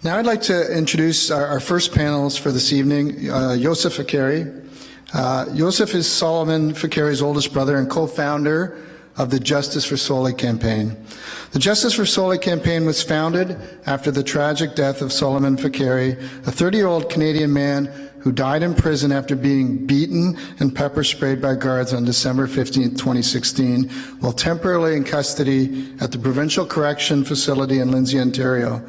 Now I'd like to introduce our first panelist for this evening, Yusuf Faqiri. Yusuf is Solomon Faqiri's oldest brother and co-founder of the Justice for Soli campaign. The Justice for Soli campaign was founded after the tragic death of Solomon Faqiri, a 30-year-old Canadian man who died in prison after being beaten and pepper sprayed by guards on December 15, 2016, while temporarily in custody at the Provincial Correction Facility in Lindsay, Ontario.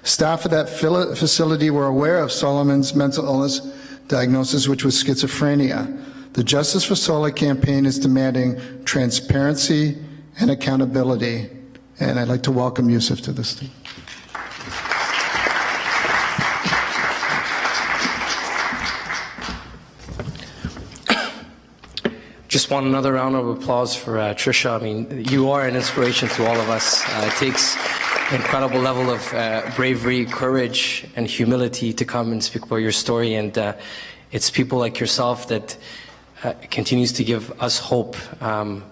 Staff of that facility were aware of Solomon's mental illness diagnosis, which was schizophrenia. The Justice for Soli campaign is demanding transparency and accountability. And I'd like to welcome Yusuf to this thing. Just want another round of applause for Trisha. I mean, you are an inspiration to all of us. It takes an incredible level of bravery, courage, and humility to come and speak about your story. And it's people like yourself that continues to give us hope. And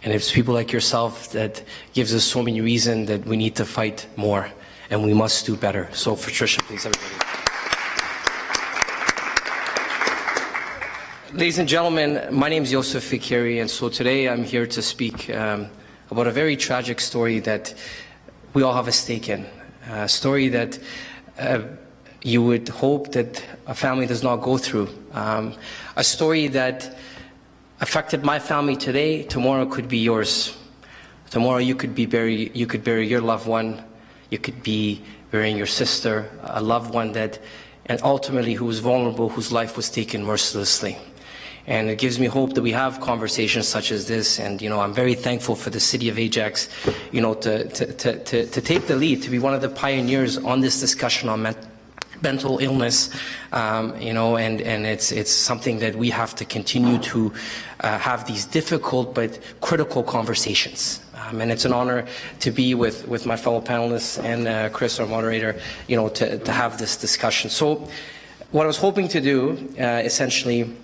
it's people like yourself that gives us so many reasons that we need to fight more and we must do better. So for Trisha, please, everybody. Ladies and gentlemen, my name is Yusuf Faqiri, and so today I'm here to speak about a very tragic story that we all have a stake in. A story that you would hope that a family does not go through. A story that affected my family today, tomorrow could be yours. Tomorrow you could bury your loved one, you could be burying your sister, a loved one that, and ultimately who was vulnerable, whose life was taken mercilessly. And it gives me hope that we have conversations such as this. And, I'm very thankful for the city of Ajax, to take the lead, to be one of the pioneers on this discussion on mental illness, and it's something that we have to continue to have these difficult but critical conversations. And it's an honor to be with my fellow panelists and Chris, our moderator, to have this discussion. So what I was hoping to do, essentially,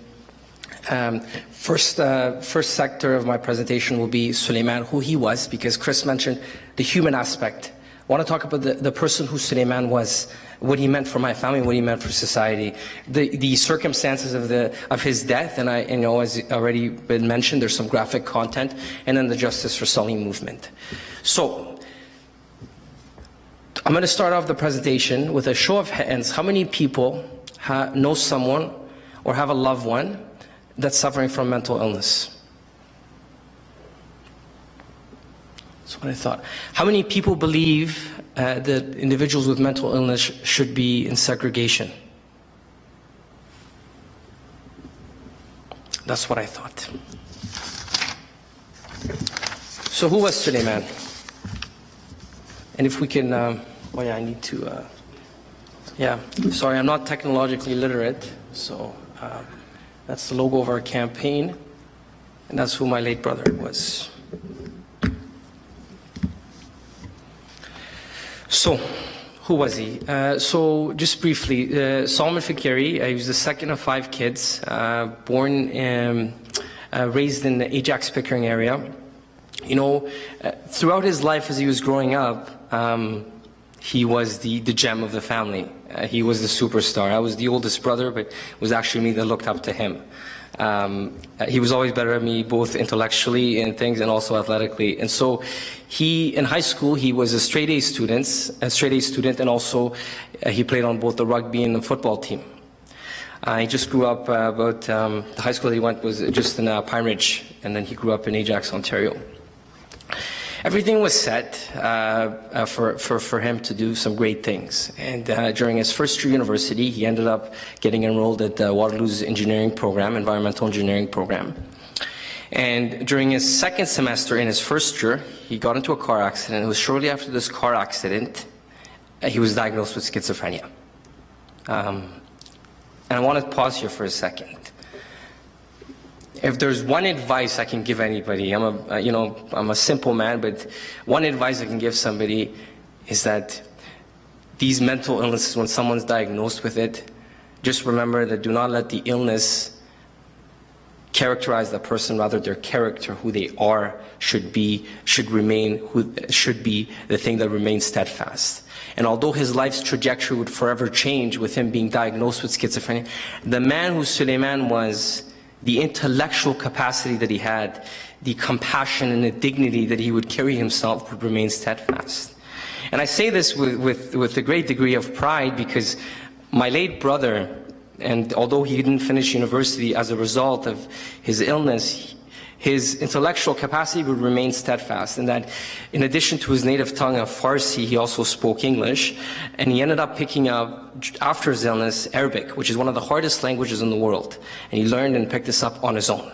first sector of my presentation will be Suleiman, who he was, because Chris mentioned the human aspect. I want to talk about the person who Suleiman was, what he meant for my family, what he meant for society, the circumstances of his death, and as already been mentioned, there's some graphic content, and then the Justice for Soli movement. So I'm going to start off the presentation with a show of hands. How many people know someone or have a loved one that's suffering from mental illness? That's what I thought. How many people believe that individuals with mental illness should be in segregation? That's what I thought. So who was Suleiman? And if we can, I need to, sorry, I'm not technologically literate, so that's the logo of our campaign, and that's who my late brother was. So, who was he? So, just briefly, Solomon Faqiri, he was the second of 5 kids, born and raised in the Ajax Pickering area. Throughout his life as he was growing up, he was the gem of the family. He was the superstar. I was the oldest brother, but it was actually me that looked up to him. He was always better at me, both intellectually and things, and also athletically. And so, in high school, he was a straight A student, and also he played on both the rugby and the football team. He just grew up the high school that he went was just in Pine Ridge, and then he grew up in Ajax, Ontario. Everything was set for him to do some great things. And during his first year university, he ended up getting enrolled at Waterloo's engineering program, environmental engineering program. And during his second semester in his first year, he got into a car accident. It was shortly after this car accident, he was diagnosed with schizophrenia. And I want to pause here for a second. If there's one advice I can give anybody, I'm a simple man, but one advice I can give somebody is that these mental illnesses, when someone's diagnosed with it, just remember that do not let the illness characterize the person, rather their character, who they are, should be the thing that remains steadfast. And although his life's trajectory would forever change with him being diagnosed with schizophrenia, the man who Suleiman was, the intellectual capacity that he had, the compassion and the dignity that he would carry himself would remain steadfast. And I say this with a great degree of pride, because my late brother, and although he didn't finish university as a result of his illness, his intellectual capacity would remain steadfast, and that in addition to his native tongue of Farsi, he also spoke English, and he ended up picking up, after his illness, Arabic, which is one of the hardest languages in the world, and he learned and picked this up on his own.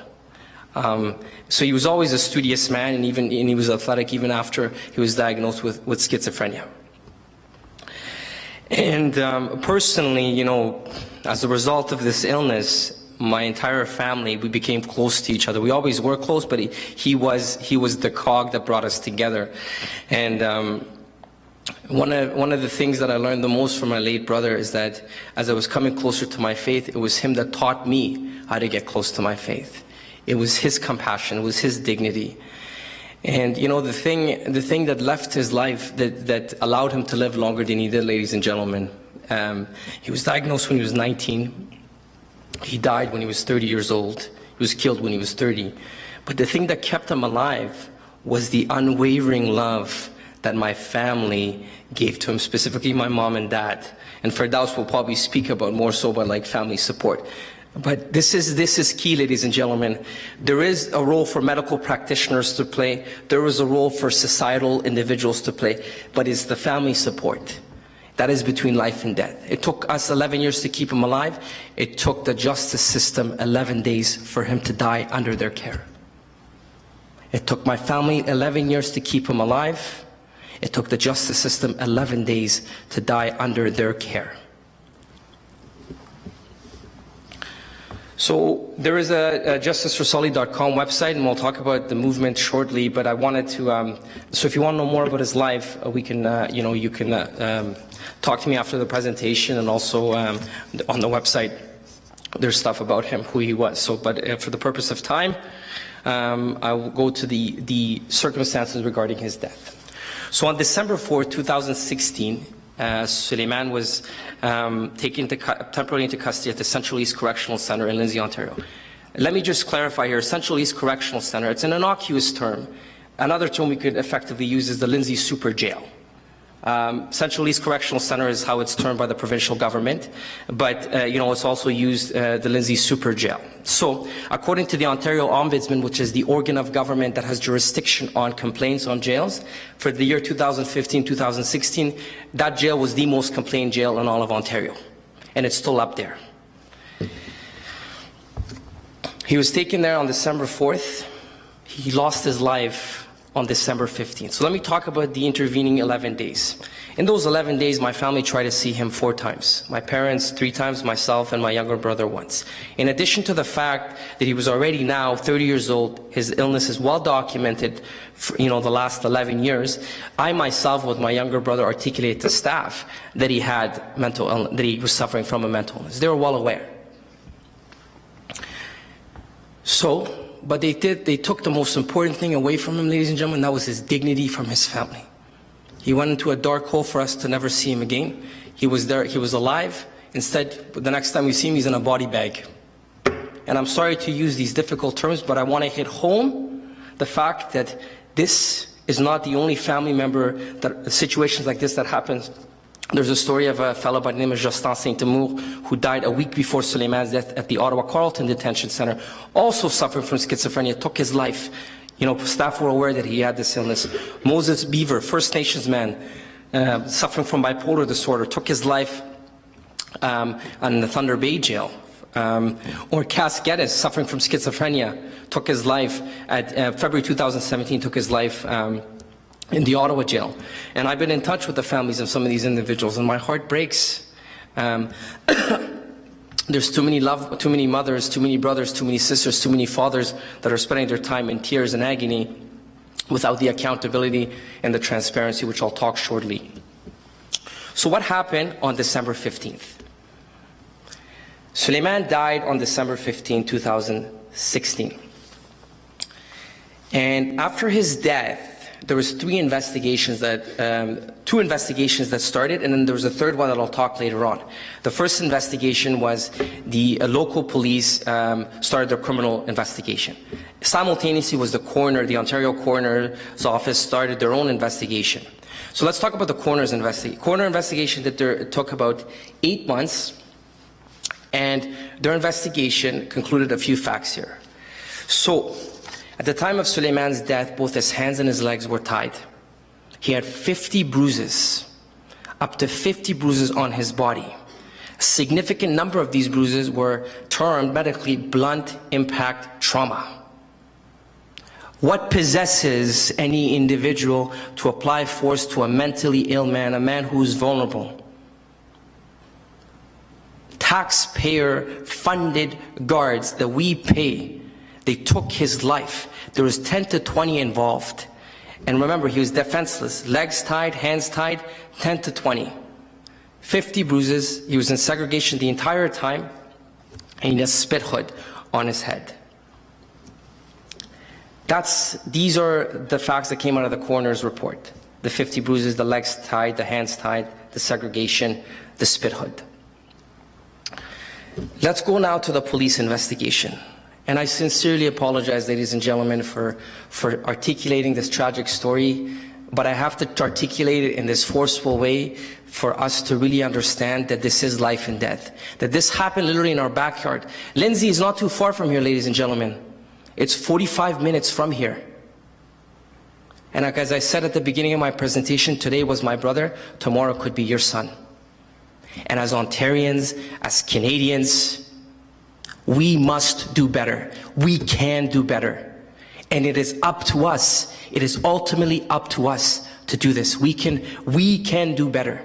So he was always a studious man, and he was athletic even after he was diagnosed with schizophrenia. And personally, you know, as a result of this illness, my entire family, we became close to each other. We always were close, but he was the cog that brought us together. And one of the things that I learned the most from my late brother is that as I was coming closer to my faith, it was him that taught me how to get close to my faith. It was his compassion, it was his dignity. And you know, the thing that left his life, that allowed him to live longer than he did, ladies and gentlemen, he was diagnosed when he was 19. He died when he was 30 years old. He was killed when he was 30. But the thing that kept him alive was the unwavering love that my family gave to him, specifically my mom and dad. And Firdaus will probably speak about more so about like family support. But this is key, ladies and gentlemen. There is a role for medical practitioners to play. There is a role for societal individuals to play. But it's the family support that is between life and death. It took us 11 years to keep him alive. It took the justice system 11 days for him to die under their care. It took my family 11 years to keep him alive. It took the justice system 11 days to die under their care. So there is a justiceforsolly.com website, and we'll talk about the movement shortly, but I wanted to, so if you want to know more about his life, we can, you can talk to me after the presentation, and also on the website, there's stuff about him, who he was. So, but for the purpose of time, I will go to the circumstances regarding his death. So on December 4th, 2016, Suleiman was taken temporarily into custody at the Central East Correctional Center in Lindsay, Ontario. Let me just clarify here, Central East Correctional Center, it's an innocuous term. Another term we could effectively use is the Lindsay Super Jail. Central East Correctional Center is how it's termed by the provincial government, but it's also used the Lindsay Super Jail. So, according to the Ontario Ombudsman, which is the organ of government that has jurisdiction on complaints on jails, for the year 2015-2016, that jail was the most complained jail in all of Ontario, and it's still up there. He was taken there on December 4th. He lost his life on December 15th. So let me talk about the intervening 11 days. In those 11 days, my family tried to see him 4 times. My parents 3 times, myself and my younger brother once. In addition to the fact that he was already now 30 years old, his illness is well documented for, the last 11 years, I myself with my younger brother articulated to staff that he had mental illness, that he was suffering from a mental illness. They were well aware. But they took the most important thing away from him, ladies and gentlemen, that was his dignity from his family. He went into a dark hole for us to never see him again. He was there, he was alive. Instead, the next time we see him, he's in a body bag. And I'm sorry to use these difficult terms, but I want to hit home the fact that this is not the only family member that situations like this that happens. There's a story of a fellow by the name of Justin Saint-Amour who died a week before Suleiman's death at the Ottawa Carleton Detention Center, also suffering from schizophrenia, took his life. Staff were aware that he had this illness. Moses Beaver, First Nations man, suffering from bipolar disorder, took his life in the Thunder Bay jail. Or Cass Geddes, suffering from schizophrenia, took his life at February 2017, took his life in the Ottawa jail. And I've been in touch with the families of some of these individuals, and my heart breaks. There's too many mothers, too many brothers, too many sisters, too many fathers that are spending their time in tears and agony without the accountability and the transparency, which I'll talk shortly. So what happened on December 15th? Suleiman died on December 15, 2016. 16. And after his death, there was two investigations that started, and then there was a third one that I'll talk later on. The first investigation was the local police started their criminal investigation. Simultaneously was the coroner, the Ontario coroner's office started their own investigation. So let's talk about the coroner's investigation. Coroner investigation that took about 8 months, and their investigation concluded a few facts here. So, at the time of Suleiman's death, both his hands and his legs were tied. He had 50 bruises, up to 50 bruises on his body. A significant number of these bruises were termed medically blunt impact trauma. What possesses any individual to apply force to a mentally ill man, a man who is vulnerable? Taxpayer-funded guards that we pay. They took his life. There was 10 to 20 involved. And remember, he was defenseless. Legs tied, hands tied, 10 to 20. 50 bruises. He was in segregation the entire time. And he had a spit hood on his head. These are the facts that came out of the coroner's report. The 50 bruises, the legs tied, the hands tied, the segregation, the spit hood. Let's go now to the police investigation. And I sincerely apologize, ladies and gentlemen, for articulating this tragic story, but I have to articulate it in this forceful way for us to really understand that this is life and death. That this happened literally in our backyard. Lindsay is not too far from here, ladies and gentlemen. It's 45 minutes from here. And like as I said at the beginning of my presentation, today was my brother, tomorrow could be your son. And as Ontarians, as Canadians, we must do better. We can do better. And it is up to us. It is ultimately up to us to do this. We can do better.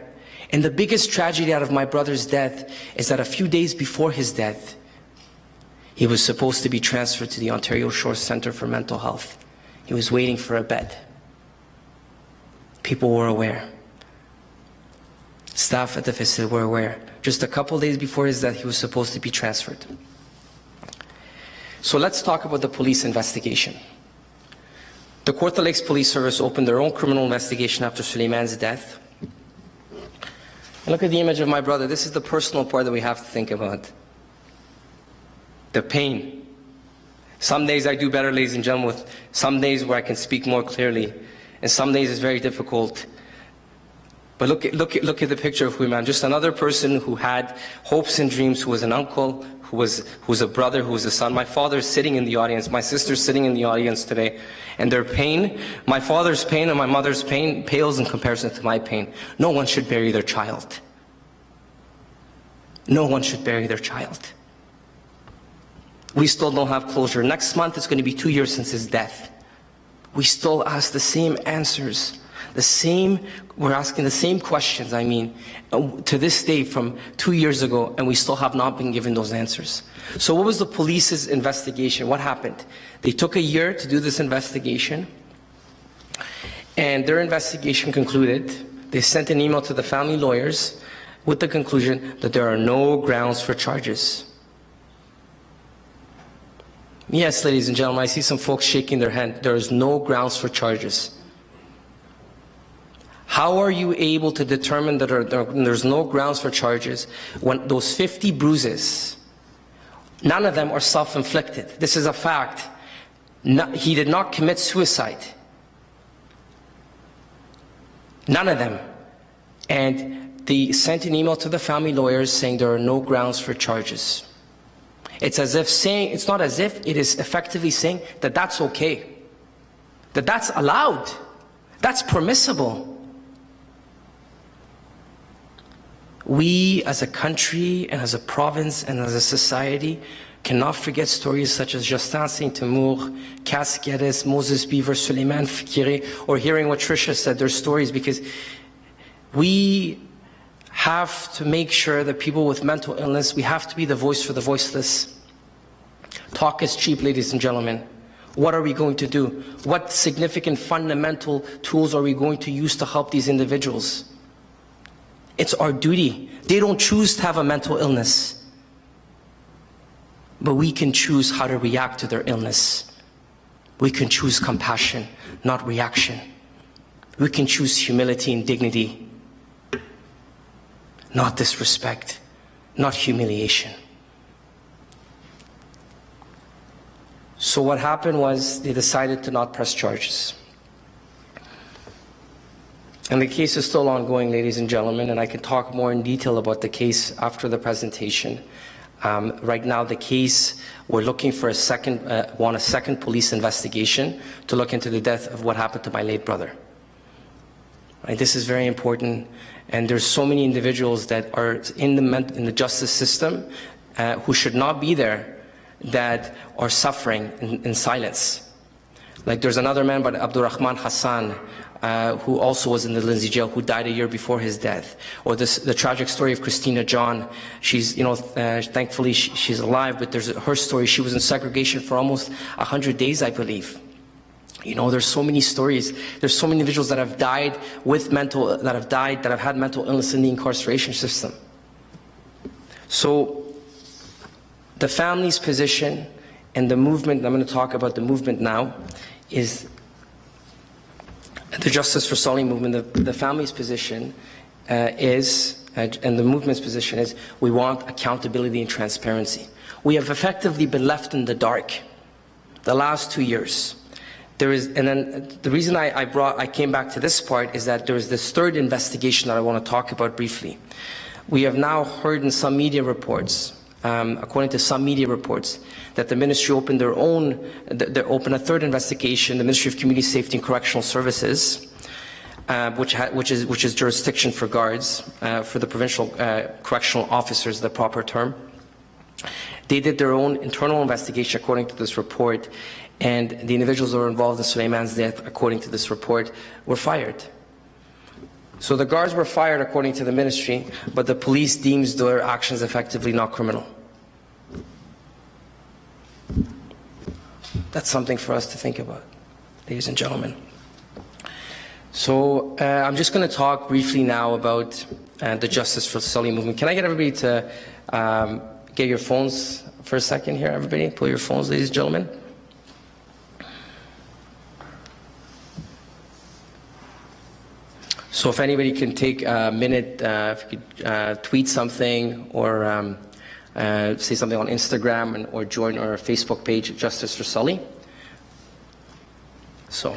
And the biggest tragedy out of my brother's death is that a few days before his death, he was supposed to be transferred to the Ontario Shore Centre for Mental Health. He was waiting for a bed. People were aware. Staff at the facility were aware. Just a couple days before his death, he was supposed to be transferred. So let's talk about the police investigation. The Kawartha Lakes Police Service opened their own criminal investigation after Suleiman's death. And look at the image of my brother. This is the personal part that we have to think about. The pain. Some days I do better, ladies and gentlemen, with some days where I can speak more clearly, and some days it's very difficult. But look at the picture of Huiman, just another person who had hopes and dreams, who was an uncle, who was a brother, who was a son. My father's sitting in the audience, my sister's sitting in the audience today, and their pain, my father's pain and my mother's pain, pales in comparison to my pain. No one should bury their child. No one should bury their child. We still don't have closure. Next month it's going to be 2 years since his death. We still ask the same answers. We're asking the same questions, to this day from 2 years ago, and we still have not been given those answers. So what was the police's investigation? What happened? They took a year to do this investigation, and their investigation concluded, they sent an email to the family lawyers with the conclusion that there are no grounds for charges. Yes, ladies and gentlemen, I see some folks shaking their hand. There is no grounds for charges. How are you able to determine that there's no grounds for charges when those 50 bruises, none of them are self-inflicted? This is a fact. He did not commit suicide. None of them. And they sent an email to the family lawyers saying there are no grounds for charges. It's not as if, it is effectively saying that that's okay. That that's allowed. That's permissible. We as a country and as a province and as a society cannot forget stories such as Justin Saint-Amour, Cass Geddes, Moses Beaver, Suleiman Faqiri, or hearing what Tricia said, their stories, because we have to make sure that people with mental illness, we have to be the voice for the voiceless. Talk is cheap, ladies and gentlemen. What are we going to do? What significant fundamental tools are we going to use to help these individuals? It's our duty. They don't choose to have a mental illness. but we can choose how to react to their illness. We can choose compassion, not reaction. We can choose humility and dignity, not disrespect, not humiliation. So what happened was they decided to not press charges. And the case is still ongoing, ladies and gentlemen, and I can talk more in detail about the case after the presentation. Right now, the case, we're looking for a second police investigation to look into the death of what happened to my late brother. Right, this is very important, and there's so many individuals that are in the justice system who should not be there, that are suffering in silence. Like there's another man by Abdurrahman Hassan, who also was in the Lindsay jail, who died a year before his death. Or the tragic story of Christina John. She's, thankfully she's alive, but there's her story. She was in segregation for almost 100 days, I believe. There's so many stories. There's so many individuals that have died that have had mental illness in the incarceration system. So the family's position and the movement, I'm going to talk about the movement now, is the Justice for Solly movement. The family's position and the movement's position is, we want accountability and transparency. We have effectively been left in the dark the last 2 years. And then the reason I came back to this part is that there is this third investigation that I want to talk about briefly. We have now heard in some media reports, according to some media reports, that the ministry opened opened a third investigation, the Ministry of Community Safety and Correctional Services, which is jurisdiction for guards, for the provincial correctional officers, the proper term. They did their own internal investigation according to this report, and the individuals that were involved in Suleiman's death, according to this report, were fired. So the guards were fired according to the ministry, but the police deems their actions effectively not criminal. That's something for us to think about, ladies and gentlemen. So I'm just going to talk briefly now about the Justice for Solly movement. Can I get everybody to get your phones for a second here, everybody? Pull your phones, ladies and gentlemen. So if anybody can take a minute, if you could tweet something or say something on Instagram or join our Facebook page, Justice for Solly. So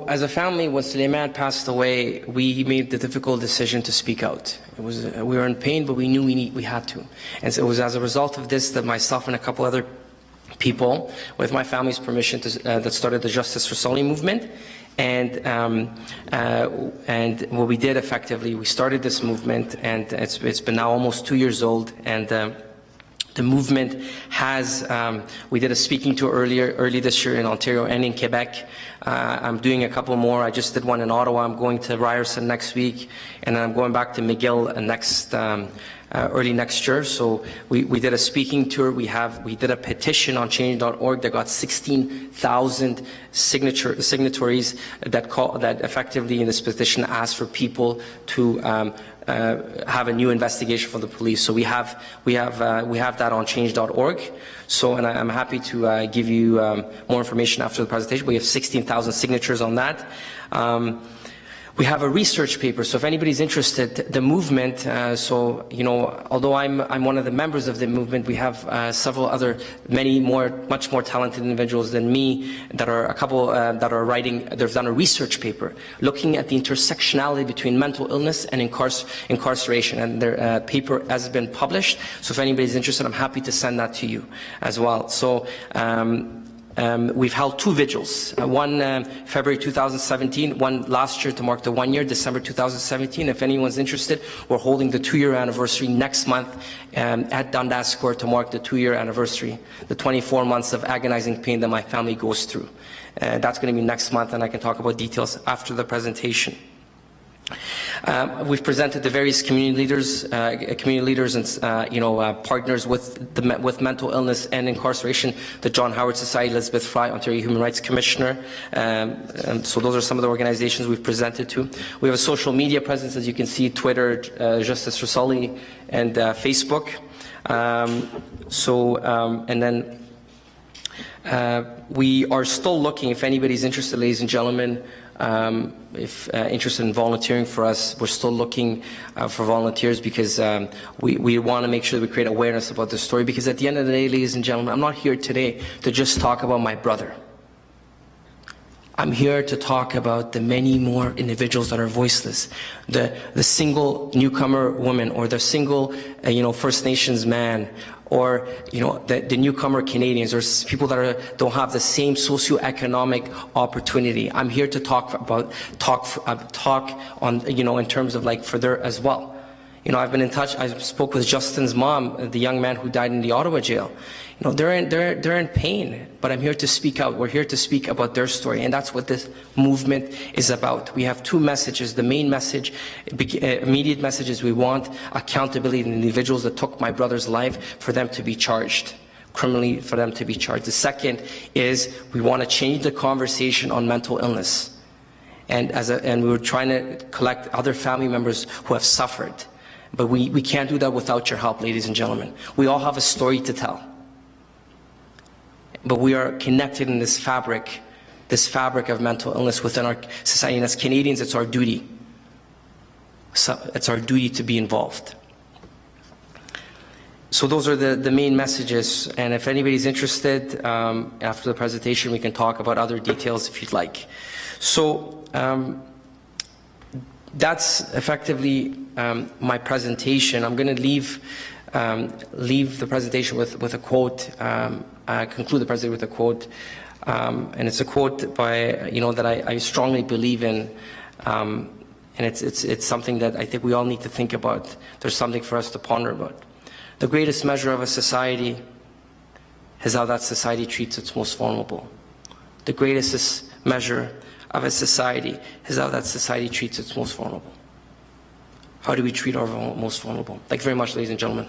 as a family, when Suleiman passed away, we made the difficult decision to speak out. We were in pain, but we knew we had to. And so it was as a result of this that myself and a couple other people, with my family's permission, that started the Justice for Solly movement. And what we did effectively, we started this movement, and it's been now almost 2 years old. And the movement has, we did a speaking tour early this year in Ontario and in Quebec. I'm doing a couple more. I just did one in Ottawa. I'm going to Ryerson next week, and then I'm going back to McGill early next year. So we did a speaking tour. We did a petition on change.org that got 16,000 signatories that effectively in this petition asked for people to have a new investigation from the police. So we have that on change.org. So, and I'm happy to give you more information after the presentation. We have 16,000 signatures on that. We have a research paper, so if anybody's interested, the movement, although I'm one of the members of the movement, we have much more talented individuals than me that are they've done a research paper looking at the intersectionality between mental illness and incarceration, and their paper has been published. So if anybody's interested, I'm happy to send that to you as well. So, we've held 2 vigils, one February 2017, one last year to mark the 1 year, December 2017. If anyone's interested, we're holding the 2-year anniversary next month at Dundas Square to mark the 2-year anniversary, the 24 months of agonizing pain that my family goes through. That's going to be next month, and I can talk about details after the presentation. We've presented to various community leaders and partners with mental illness and incarceration, the John Howard Society, Elizabeth Fry, Ontario Human Rights Commissioner. So those are some of the organizations we've presented to. We have a social media presence, as you can see, Twitter, Justice for Sully, and Facebook. And then we are still looking, if anybody's interested, ladies and gentlemen, if interested in volunteering for us, we're still looking for volunteers, because we want to make sure that we create awareness about this story, because at the end of the day, ladies and gentlemen, I'm not here today to just talk about my brother. I'm here to talk about the many more individuals that are voiceless, the single newcomer woman, or the single First Nations man, or the newcomer Canadians, or people that don't have the same socioeconomic opportunity. I'm here to talk on in terms of for their as well. I've been in touch. I spoke with Justin's mom, the young man who died in the Ottawa jail. They're in pain, but I'm here to speak out. We're here to speak about their story, and that's what this movement is about. We have two messages. The main message, immediate message, is we want accountability in individuals that took my brother's life, for them to be charged criminally, for them to be charged. The second is we want to change the conversation on mental illness, and we were trying to collect other family members who have suffered. But we can't do that without your help, ladies and gentlemen. We all have a story to tell. But we are connected in this fabric of mental illness within our society. And as Canadians, it's our duty. It's our duty to be involved. So those are the main messages. And if anybody's interested, after the presentation, we can talk about other details if you'd like. So that's effectively my presentation. I'm going to leave the presentation with a quote. Conclude the presentation with a quote, and it's a quote by that I strongly believe in, and it's something that I think we all need to think about. There's something for us to ponder about. The greatest measure of a society is how that society treats its most vulnerable. The greatest measure of a society is how that society treats its most vulnerable. How do we treat our most vulnerable? Thank you very much, ladies and gentlemen.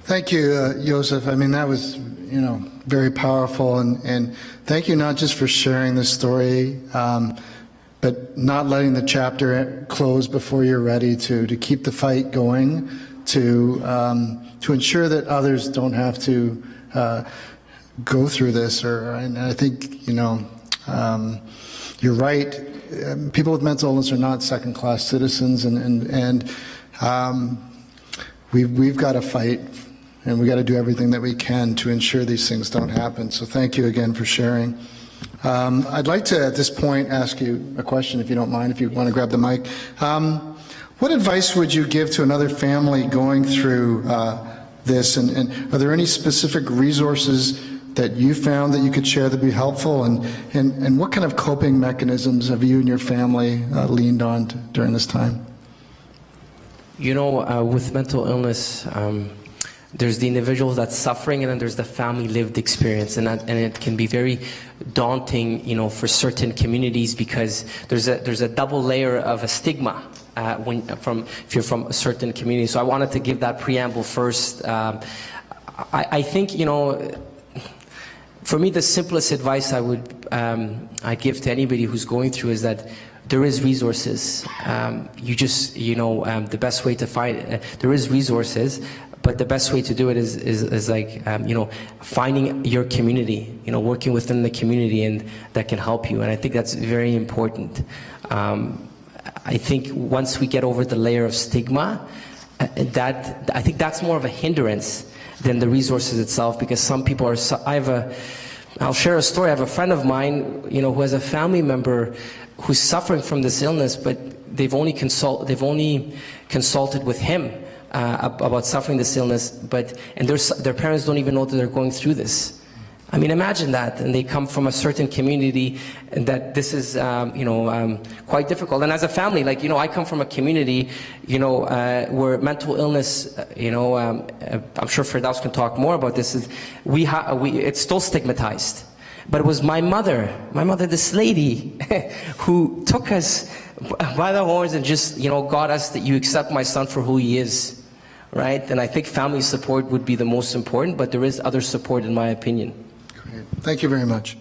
Thank you, Yusuf. I mean, that was, very powerful, and thank you not just for sharing this story, but not letting the chapter close before you're ready to keep the fight going, to ensure that others don't have to go through this. And I think, you're right. People with mental illness are not second-class citizens, and we've got to fight. And we got to do everything that we can to ensure these things don't happen. So thank you again for sharing. I'd like to, at this point, ask you a question, if you don't mind, if you want to grab the mic. What advice would you give to another family going through this? And are there any specific resources that you found that you could share that would be helpful? And what kind of coping mechanisms have you and your family leaned on during this time? With mental illness, there's the individual that's suffering, and then there's the family lived experience, and it can be very daunting, for certain communities, because there's a double layer of a stigma if you're from a certain community. So I wanted to give that preamble first. I think for me, the simplest advice I give to anybody who's going through is that there is resources. You just the best way to find there is resources. But the best way to do it is finding your community, working within the community, and that can help you. And I think that's very important. I think once we get over the layer of stigma, I think that's more of a hindrance than the resources itself, because some people are. I'll share a story. I have a friend of mine, who has a family member who's suffering from this illness, but they've only consulted with him about suffering this illness, and their parents don't even know that they're going through this. I mean, imagine that, and they come from a certain community, and that this is, quite difficult. And as a family, like, I come from a community, where mental illness, I'm sure Firdaus can talk more about this. It's still stigmatized. But it was my mother, this lady, who took us by the horns and just, got us that you accept my son for who he is, right? And I think family support would be the most important, but there is other support in my opinion. Great. Thank you very much.